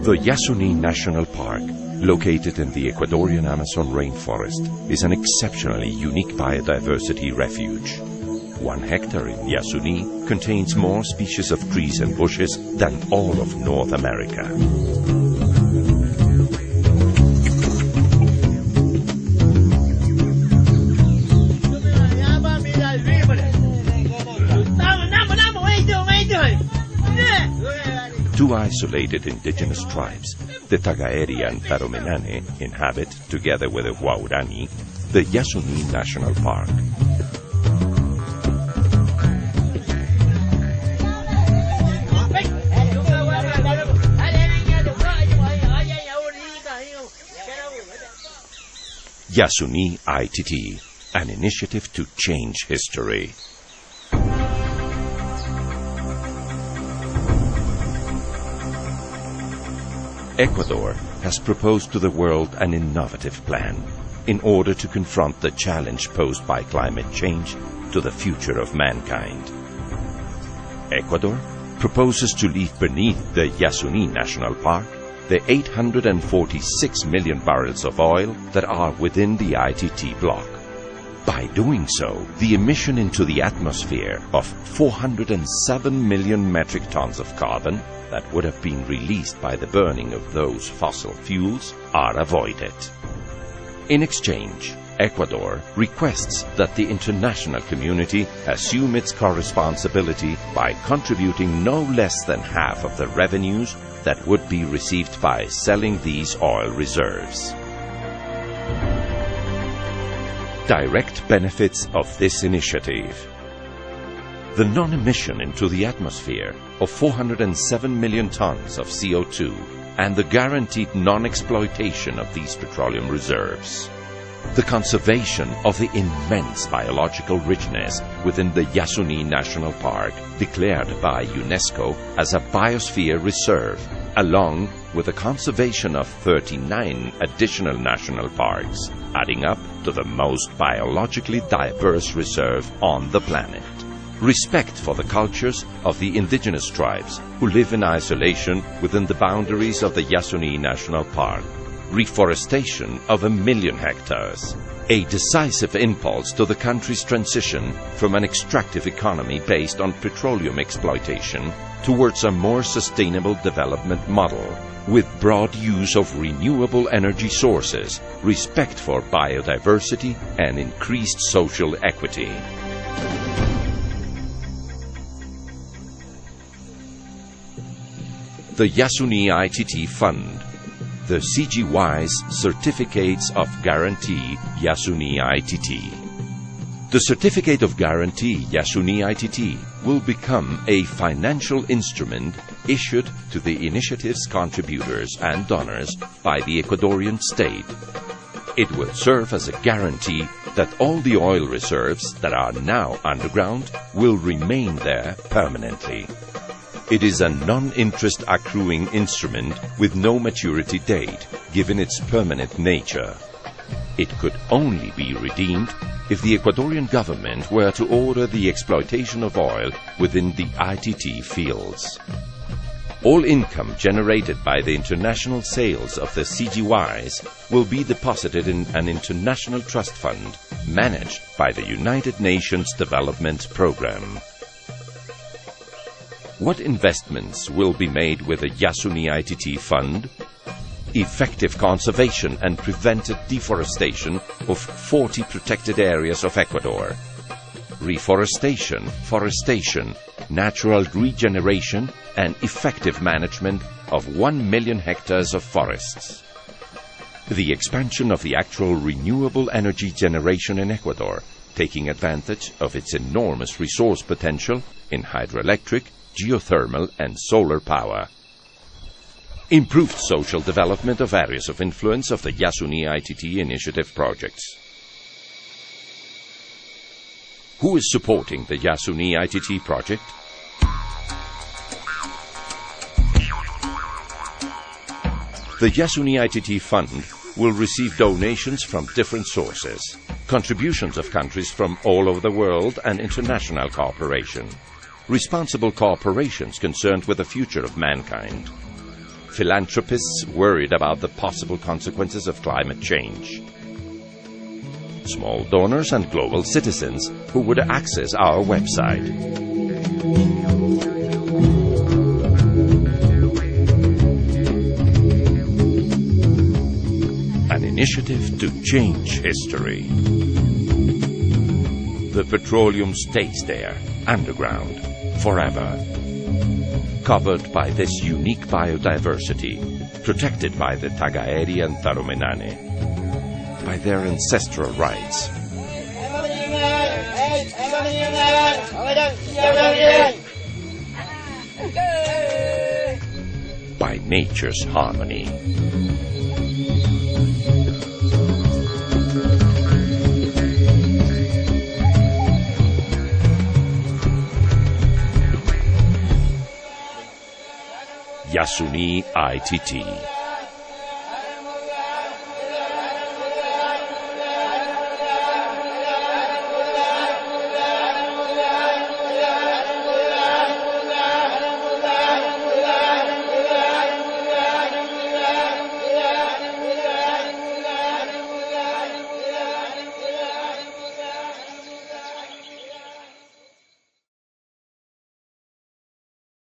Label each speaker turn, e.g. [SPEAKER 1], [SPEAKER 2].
[SPEAKER 1] The Yasuni National Park, located in the Ecuadorian Amazon rainforest, is an exceptionally unique biodiversity refuge. 1 hectare in Yasuni contains more species of trees and bushes than all of North America. Two isolated indigenous tribes, the Tagaeri and Taromenane, inhabit, together with the Huaurani, the Yasuni National Park. Yasuni ITT, an initiative to change history. Ecuador has proposed to the world an innovative plan in order to confront the challenge posed by climate change to the future of mankind. Ecuador proposes to leave beneath the Yasuni National Park the 846 million barrels of oil that are within the ITT block. By doing so, the emission into the atmosphere of 407 million metric tons of carbon that would have been released by the burning of those fossil fuels are avoided. In exchange, Ecuador requests that the international community assume its co-responsibility by contributing no less than half of the revenues that would be received by selling these oil reserves. Direct benefits of this initiative: the non-emission into the atmosphere of 407 million tons of CO2 and the guaranteed non-exploitation of these petroleum reserves. The conservation of the immense biological richness within the Yasuni National Park, declared by UNESCO as a biosphere reserve, along with the conservation of 39 additional national parks, adding up to the most biologically diverse reserve on the planet. Respect for the cultures of the indigenous tribes who live in isolation within the boundaries of the Yasuni National Park. Reforestation of 1 million hectares. A decisive impulse to the country's transition from an extractive economy based on petroleum exploitation towards a more sustainable development model, with broad use of renewable energy sources, respect for biodiversity, and increased social equity. The Yasuni ITT Fund. The CGY's Certificates of Guarantee Yasuni ITT. The Certificate of Guarantee Yasuni ITT will become a financial instrument issued to the initiative's contributors and donors by the Ecuadorian state. It will serve as a guarantee that all the oil reserves that are now underground will remain there permanently. It is a non-interest accruing instrument with no maturity date, given its permanent nature. It could only be redeemed if the Ecuadorian government were to order the exploitation of oil within the ITT fields. All income generated by the international sales of the CGYs will be deposited in an international trust fund managed by the United Nations Development Programme. What investments will be made with the Yasuni ITT Fund? Effective conservation and prevented deforestation of 40 protected areas of Ecuador. Reforestation, forestation, natural regeneration, and effective management of 1 million hectares of forests. The expansion of the actual renewable energy generation in Ecuador, taking advantage of its enormous resource potential in hydroelectric, geothermal and solar power. Improved social development of areas of influence of the Yasuni ITT initiative projects. Who is supporting the Yasuni ITT project? The Yasuni ITT Fund will receive donations from different sources, contributions of countries from all over the world and international cooperation. Responsible corporations concerned with the future of mankind. philanthropists worried about the possible consequences of climate change, small donors and global citizens who would access our website. An initiative to change history. The petroleum stays there, underground, forever. Covered by this unique biodiversity, protected by the Tagaeri and Taromenane, by their ancestral rights, by nature's harmony. Yasuni ITT.